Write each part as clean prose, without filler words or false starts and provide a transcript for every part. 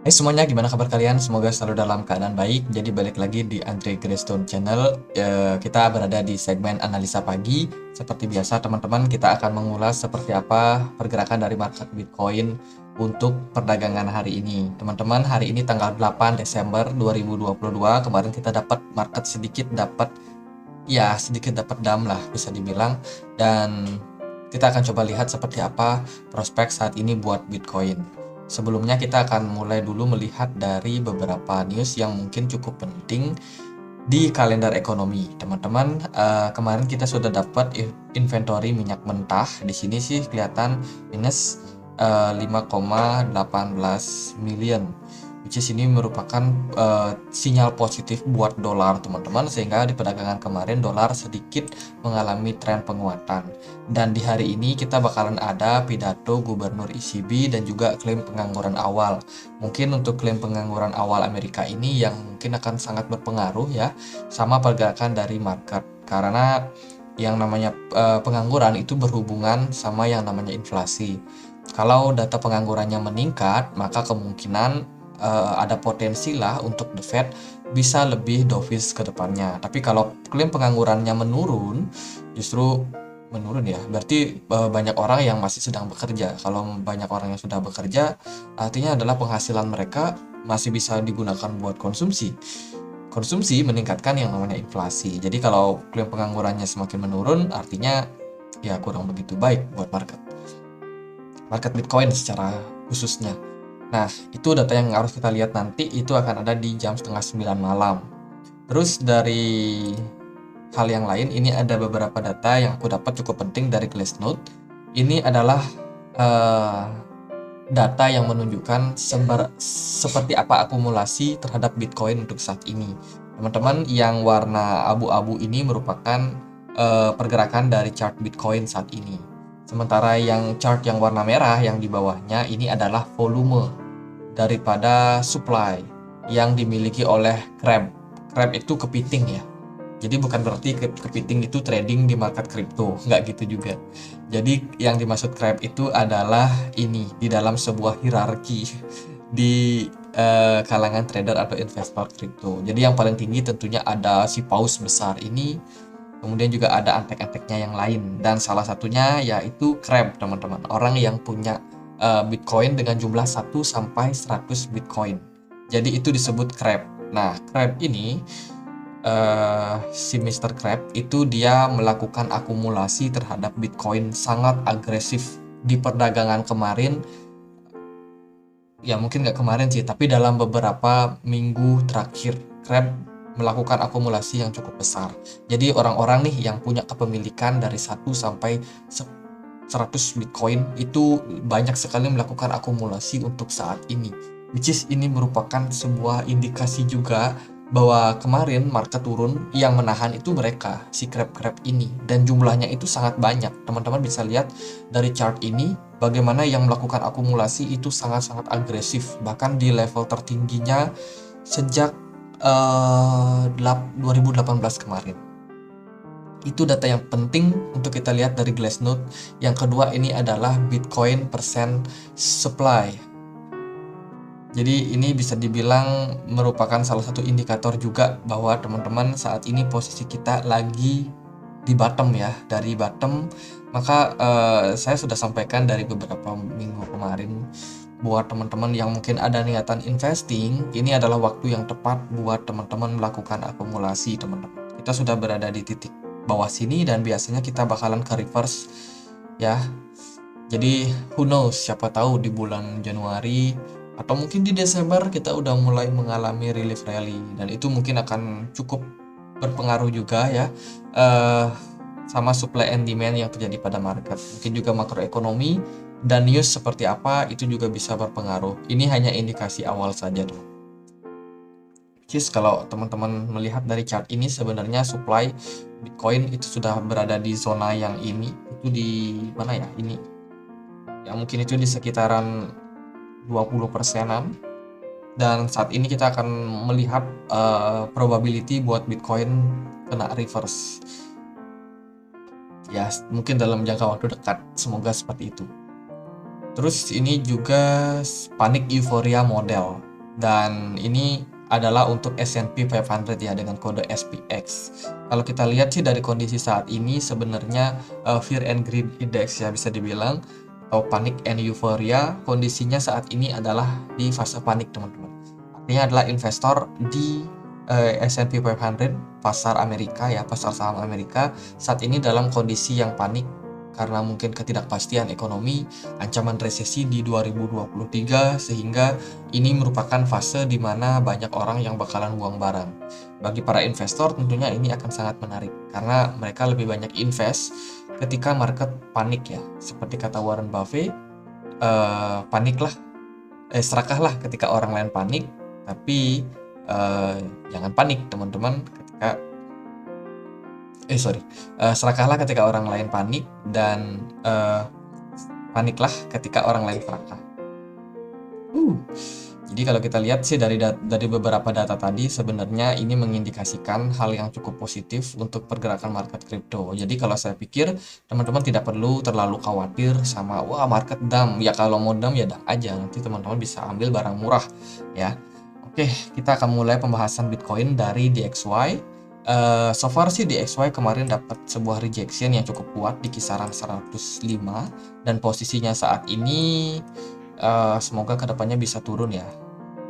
Hai semuanya, gimana kabar kalian? Semoga selalu dalam keadaan baik. Jadi balik lagi di Andre Greystone Channel. Kita berada di segmen analisa pagi. Seperti biasa teman-teman, kita akan mengulas seperti apa pergerakan dari market Bitcoin untuk perdagangan hari ini. Teman-teman, hari ini tanggal 8 Desember 2022. Kemarin kita dapat market sedikit dapat dam lah bisa dibilang. Dan kita akan coba lihat seperti apa prospek saat ini buat Bitcoin. Sebelumnya kita akan mulai dulu melihat dari beberapa news yang mungkin cukup penting di kalender ekonomi. Teman-teman, kemarin kita sudah dapat inventory minyak mentah. Di sini sih kelihatan minus 5,18 million. Which is ini merupakan sinyal positif buat dolar teman-teman, sehingga di perdagangan kemarin dolar sedikit mengalami tren penguatan. Dan di hari ini kita bakalan ada pidato Gubernur ECB dan juga klaim pengangguran awal. Mungkin untuk klaim pengangguran awal Amerika ini yang mungkin akan sangat berpengaruh ya sama pergerakan dari market. Karena yang namanya pengangguran itu berhubungan sama yang namanya inflasi. Kalau data penganggurannya meningkat, maka kemungkinan ada potensi lah untuk The Fed bisa lebih dovish ke depannya. Tapi kalau klaim penganggurannya menurun, justru menurun ya, berarti banyak orang yang masih sedang bekerja. Kalau banyak orang yang sudah bekerja, artinya adalah penghasilan mereka masih bisa digunakan buat konsumsi. Konsumsi meningkatkan yang namanya inflasi. Jadi kalau klaim penganggurannya semakin menurun, artinya ya kurang begitu baik buat market Bitcoin secara khususnya. Nah, itu data yang harus kita lihat nanti, itu akan ada di jam setengah 9 malam. Terus dari hal yang lain, ini ada beberapa data yang aku dapat cukup penting dari Glassnode. Ini adalah uh, data yang menunjukkan seperti apa akumulasi terhadap Bitcoin untuk saat ini. Teman-teman, yang warna abu-abu ini merupakan pergerakan dari chart Bitcoin saat ini. Sementara yang chart yang warna merah yang di bawahnya ini adalah volume daripada supply yang dimiliki oleh Crab. Crab itu kepiting ya. Jadi bukan berarti kepiting itu trading di market kripto, nggak gitu juga. Jadi yang dimaksud Crab itu adalah ini di dalam sebuah hierarki di kalangan trader atau investor kripto. Jadi yang paling tinggi tentunya ada si paus besar ini, kemudian juga ada antek-anteknya yang lain, dan salah satunya yaitu Crab teman-teman, orang yang punya Bitcoin dengan jumlah 1 sampai 100 Bitcoin. Jadi itu disebut Crab. Nah, Crab ini si Mr. Crab itu dia melakukan akumulasi terhadap Bitcoin sangat agresif di perdagangan kemarin. Ya mungkin nggak kemarin sih, tapi dalam beberapa minggu terakhir Crab melakukan akumulasi yang cukup besar. Jadi orang-orang nih yang punya kepemilikan dari 1 sampai 100 Bitcoin itu banyak sekali melakukan akumulasi untuk saat ini. Which is ini merupakan sebuah indikasi juga bahwa kemarin market turun, yang menahan itu mereka, si crab-crab ini, dan jumlahnya itu sangat banyak. Teman-teman bisa lihat dari chart ini bagaimana yang melakukan akumulasi itu sangat-sangat agresif, bahkan di level tertingginya sejak 2018 kemarin. Itu data yang penting untuk kita lihat dari Glassnode. Yang kedua ini adalah Bitcoin percent supply. Jadi ini bisa dibilang merupakan salah satu indikator juga bahwa teman-teman saat ini posisi kita lagi di bottom ya. Dari bottom, maka saya sudah sampaikan dari beberapa minggu kemarin buat teman-teman yang mungkin ada niatan investing, ini adalah waktu yang tepat buat teman-teman melakukan akumulasi teman-teman. Kita sudah berada di titik bawah sini dan biasanya kita bakalan ke reverse ya. Jadi who knows, siapa tahu di bulan Januari atau mungkin di Desember kita udah mulai mengalami relief rally, dan itu mungkin akan cukup berpengaruh juga ya sama supply and demand yang terjadi pada market. Mungkin juga makroekonomi dan news seperti apa itu juga bisa berpengaruh. Ini hanya indikasi awal saja tuh. Kalau teman-teman melihat dari chart ini, sebenarnya supply Bitcoin itu sudah berada di zona yang ini, itu di mana ya ini, ya mungkin itu di sekitaran 20%-an, dan saat ini kita akan melihat probability buat Bitcoin kena reverse ya, mungkin dalam jangka waktu dekat, semoga seperti itu. Terus ini juga panik euforia model. dan ini adalah untuk S&P 500 ya dengan kode SPX. Kalau kita lihat sih dari kondisi saat ini sebenarnya Fear and Greed Index ya bisa dibilang, atau Panic and Euphoria, kondisinya saat ini adalah di fase panik teman-teman. Artinya adalah investor di S&P 500 pasar Amerika ya, pasar saham Amerika saat ini dalam kondisi yang panik karena mungkin ketidakpastian ekonomi, ancaman resesi di 2023, sehingga ini merupakan fase di mana banyak orang yang bakalan buang barang. Bagi para investor tentunya ini akan sangat menarik karena mereka lebih banyak invest ketika market panik ya. Seperti kata Warren Buffett, serakahlah ketika orang lain panik, tapi jangan panik teman-teman ketika serakahlah ketika orang lain panik, dan paniklah ketika orang lain serakah. Jadi kalau kita lihat sih dari beberapa data tadi, sebenarnya ini mengindikasikan hal yang cukup positif untuk pergerakan market kripto. Jadi kalau saya pikir teman-teman tidak perlu terlalu khawatir sama wah market dump. Ya kalau mau dump ya dump aja, nanti teman-teman bisa ambil barang murah ya. Oke, kita akan mulai pembahasan Bitcoin dari DXY. So far sih DXY kemarin dapat sebuah rejection yang cukup kuat di kisaran 105, dan posisinya saat ini semoga kedepannya bisa turun ya.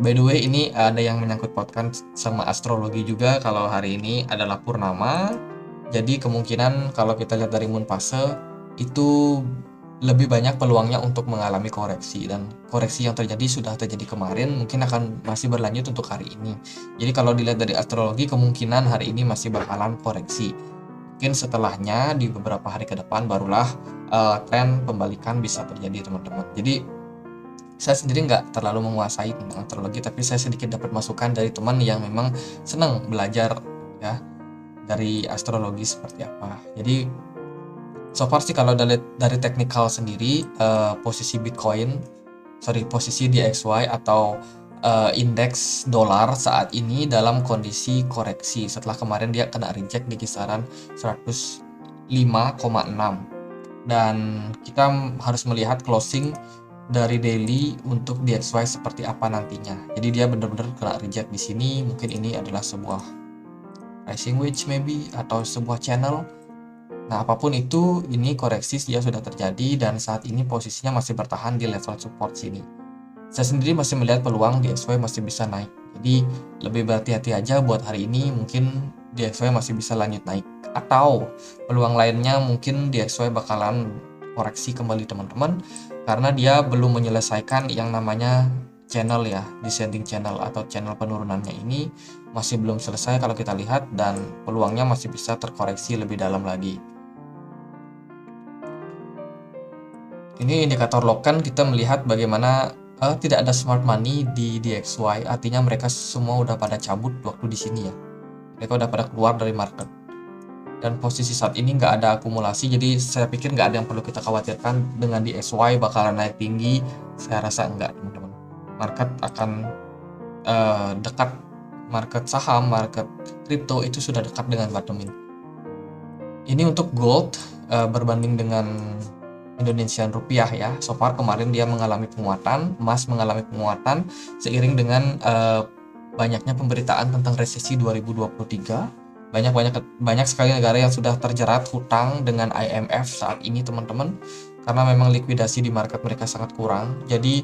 By the way, ini ada yang menyangkut pautkan sama astrologi juga. Kalau hari ini adalah purnama, jadi kemungkinan kalau kita lihat dari moon fase itu lebih banyak peluangnya untuk mengalami koreksi, dan koreksi yang sudah terjadi kemarin mungkin akan masih berlanjut untuk hari ini. Jadi kalau dilihat dari astrologi, kemungkinan hari ini masih bakalan koreksi. Mungkin setelahnya di beberapa hari ke depan barulah tren pembalikan bisa terjadi teman-teman. Jadi saya sendiri nggak terlalu menguasai tentang astrologi, tapi saya sedikit dapat masukan dari teman yang memang senang belajar ya dari astrologi seperti apa. Jadi so far sih kalau dari technical sendiri, posisi DXY atau indeks dolar saat ini dalam kondisi koreksi setelah kemarin dia kena reject di kisaran 105,6, dan kita harus melihat closing dari daily untuk DXY seperti apa nantinya. Jadi dia benar-benar kena reject di sini. Mungkin ini adalah sebuah pricing wedge maybe atau sebuah channel. Nah, apapun itu, ini koreksi dia sudah terjadi dan saat ini posisinya masih bertahan di level support sini. Saya sendiri masih melihat peluang DXY masih bisa naik. Jadi lebih berhati-hati aja buat hari ini, mungkin DXY masih bisa lanjut naik. Atau peluang lainnya mungkin DXY bakalan koreksi kembali teman-teman, karena dia belum menyelesaikan yang namanya channel ya, descending channel atau channel penurunannya ini masih belum selesai kalau kita lihat, dan peluangnya masih bisa terkoreksi lebih dalam lagi. Ini indikator lokan, kita melihat bagaimana tidak ada smart money di DXY, artinya mereka semua udah pada cabut waktu di sini ya. Mereka udah pada keluar dari market. Dan posisi saat ini nggak ada akumulasi, jadi saya pikir nggak ada yang perlu kita khawatirkan dengan DXY bakalan naik tinggi. Saya rasa enggak teman-teman. Market akan dekat, market saham, market kripto itu sudah dekat dengan bottoming. Ini untuk gold berbanding dengan Indonesian rupiah ya. So far kemarin dia mengalami penguatan, emas mengalami penguatan seiring dengan banyaknya pemberitaan tentang resesi 2023. Banyak sekali negara yang sudah terjerat hutang dengan IMF saat ini teman-teman, karena memang likuidasi di market mereka sangat kurang. Jadi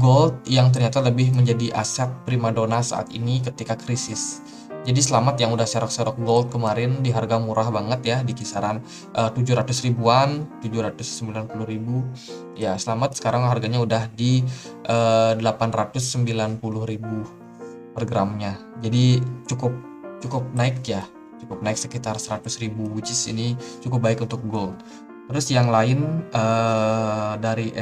gold yang ternyata lebih menjadi aset primadona saat ini ketika krisis. Jadi selamat yang udah serok-serok gold kemarin di harga murah banget ya, di kisaran 700 ribuan, 790 ribu. Ya selamat, sekarang harganya udah di 890 ribu per gramnya. Jadi cukup naik ya, cukup naik sekitar 100 ribu, which is ini cukup baik untuk gold. Terus yang lain dari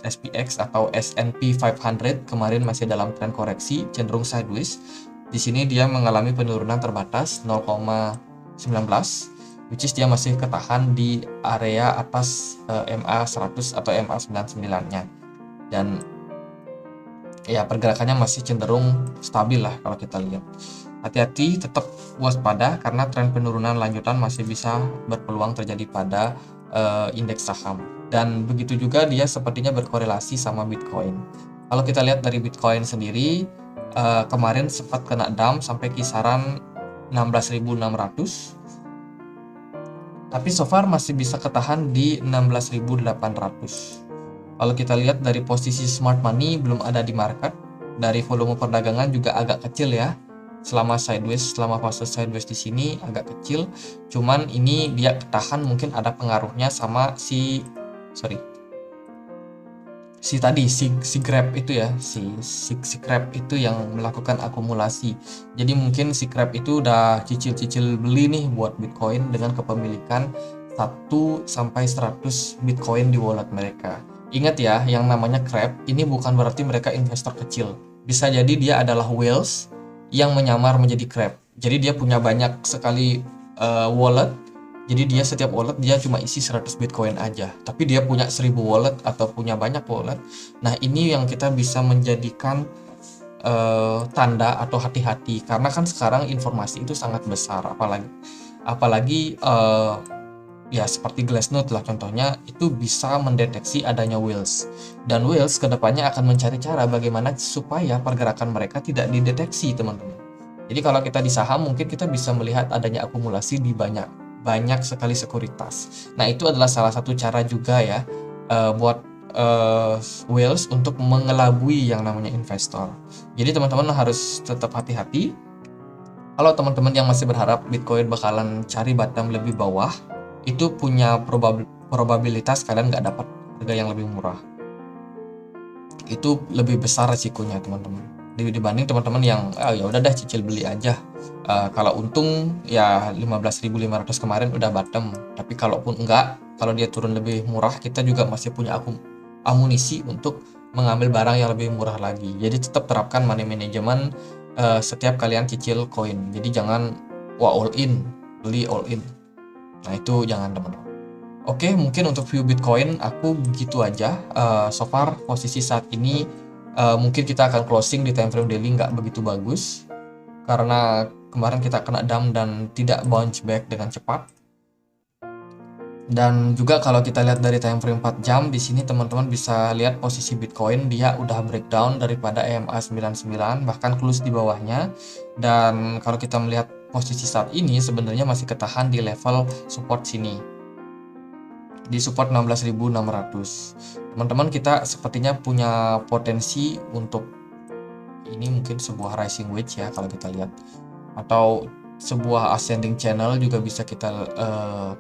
SPX atau S&P 500 kemarin masih dalam tren koreksi cenderung sideways. Di sini dia mengalami penurunan terbatas 0,19, which is dia masih ketahan di area atas MA 100 atau MA 99-nya. Dan ya pergerakannya masih cenderung stabil lah kalau kita lihat. Hati-hati, tetap waspada karena tren penurunan lanjutan masih bisa berpeluang terjadi pada indeks saham. Dan begitu juga dia sepertinya berkorelasi sama Bitcoin. Kalau kita lihat dari Bitcoin sendiri, kemarin sempat kena dump sampai kisaran 16.600, tapi so far masih bisa ketahan di 16.800. Kalau kita lihat dari posisi smart money belum ada di market, dari volume perdagangan juga agak kecil ya. Selama fase sideways di sini agak kecil. Cuman ini dia ketahan, mungkin ada pengaruhnya sama si Grab itu ya, si Grab itu yang melakukan akumulasi. Jadi mungkin si Grab itu udah cicil-cicil beli nih buat Bitcoin dengan kepemilikan 1 sampai 100 Bitcoin di wallet mereka. Ingat ya, yang namanya Grab ini bukan berarti mereka investor kecil. Bisa jadi dia adalah whales yang menyamar menjadi Grab. Jadi dia punya banyak sekali wallet. Jadi dia setiap wallet dia cuma isi 100 Bitcoin aja, tapi dia punya 1000 wallet atau punya banyak wallet. Nah, ini yang kita bisa menjadikan tanda atau hati-hati, karena kan sekarang informasi itu sangat besar, apalagi ya seperti Glassnode lah contohnya, itu bisa mendeteksi adanya whales, dan whales kedepannya akan mencari cara bagaimana supaya pergerakan mereka tidak dideteksi, teman-teman. Jadi kalau kita di saham mungkin kita bisa melihat adanya akumulasi di banyak sekali sekuritas. Nah, itu adalah salah satu cara juga ya buat whales untuk mengelabui yang namanya investor. Jadi teman-teman harus tetap hati-hati. Kalau teman-teman yang masih berharap Bitcoin bakalan cari bottom lebih bawah, itu punya probabilitas kalian nggak dapat harga yang lebih murah. Itu lebih besar resikonya, teman-teman, dibanding teman-teman yang ya udah dah cicil beli aja. Kalau untung ya 15.500 kemarin udah bottom, tapi kalaupun enggak, kalau dia turun lebih murah, kita juga masih punya amunisi untuk mengambil barang yang lebih murah lagi. Jadi tetap terapkan money management setiap kalian cicil koin. Jadi jangan all in, beli all in. Nah, itu jangan, teman-teman. Oke, mungkin untuk view Bitcoin aku begitu aja. So far posisi saat ini mungkin kita akan closing di time frame daily nggak begitu bagus, karena kemarin kita kena dump dan tidak bounce back dengan cepat. Dan juga kalau kita lihat dari time frame 4 jam, di sini teman-teman bisa lihat posisi Bitcoin dia udah breakdown daripada EMA 99, bahkan close di bawahnya. Dan kalau kita melihat posisi saat ini sebenarnya masih ketahan di level support sini, di support 16.600. Teman-teman, kita sepertinya punya potensi untuk ini, mungkin sebuah rising wedge ya kalau kita lihat, atau sebuah ascending channel juga bisa kita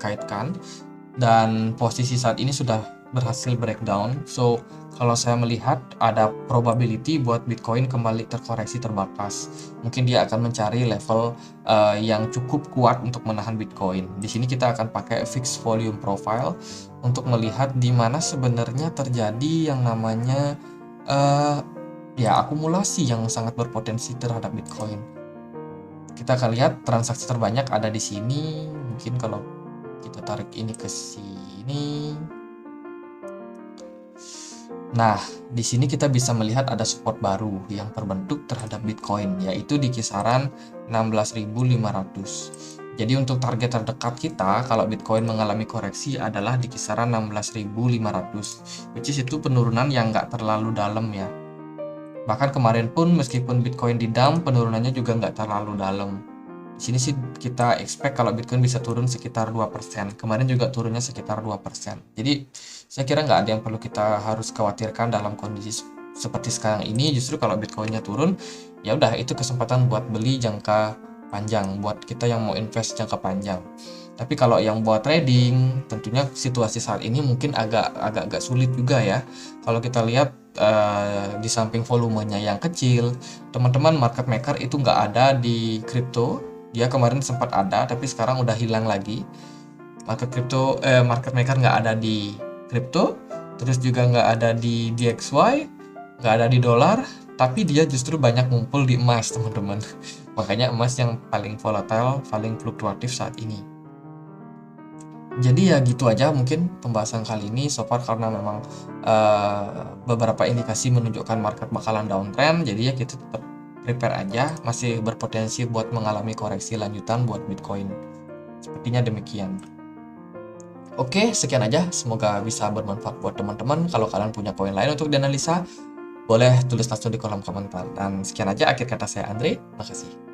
kaitkan. Dan posisi saat ini sudah berhasil breakdown. So kalau saya melihat ada probability buat Bitcoin kembali terkoreksi terbatas. Mungkin dia akan mencari level yang cukup kuat untuk menahan Bitcoin. Di sini kita akan pakai fixed volume profile untuk melihat di mana sebenarnya terjadi yang namanya ya akumulasi yang sangat berpotensi terhadap Bitcoin. Kita akan lihat transaksi terbanyak ada di sini. Mungkin kalau kita tarik ini ke sini. Nah, di sini kita bisa melihat ada support baru yang terbentuk terhadap Bitcoin, yaitu di kisaran 16.500. Jadi untuk target terdekat kita kalau Bitcoin mengalami koreksi adalah di kisaran 16.500, which is itu penurunan yang nggak terlalu dalam ya. Bahkan kemarin pun meskipun Bitcoin di dump, penurunannya juga nggak terlalu dalam. Di sini sih kita expect kalau Bitcoin bisa turun sekitar 2%. Kemarin juga turunnya sekitar 2%. Jadi saya kira nggak ada yang perlu kita harus khawatirkan dalam kondisi seperti sekarang ini. Justru kalau Bitcoinnya turun, ya udah itu kesempatan buat beli jangka panjang, buat kita yang mau invest jangka panjang. Tapi kalau yang buat trading, tentunya situasi saat ini mungkin agak sulit juga ya. Kalau kita lihat di samping volumenya yang kecil, teman-teman, market maker itu nggak ada di kripto. Dia kemarin sempat ada, tapi sekarang udah hilang lagi. Market maker nggak ada di kripto, terus juga nggak ada di DXY, nggak ada di dolar, tapi dia justru banyak ngumpul di emas, teman-teman. Makanya emas yang paling volatile, paling fluktuatif saat ini. Jadi ya gitu aja mungkin pembahasan kali ini so far, karena memang beberapa indikasi menunjukkan market bakalan downtrend. Jadi ya kita tetap prepare aja, masih berpotensi buat mengalami koreksi lanjutan buat Bitcoin. Sepertinya demikian. Oke, sekian aja. Semoga bisa bermanfaat buat teman-teman. Kalau kalian punya koin lain untuk dianalisa, boleh tulis langsung di kolom komentar. Dan sekian aja akhir kata saya Andre, makasih.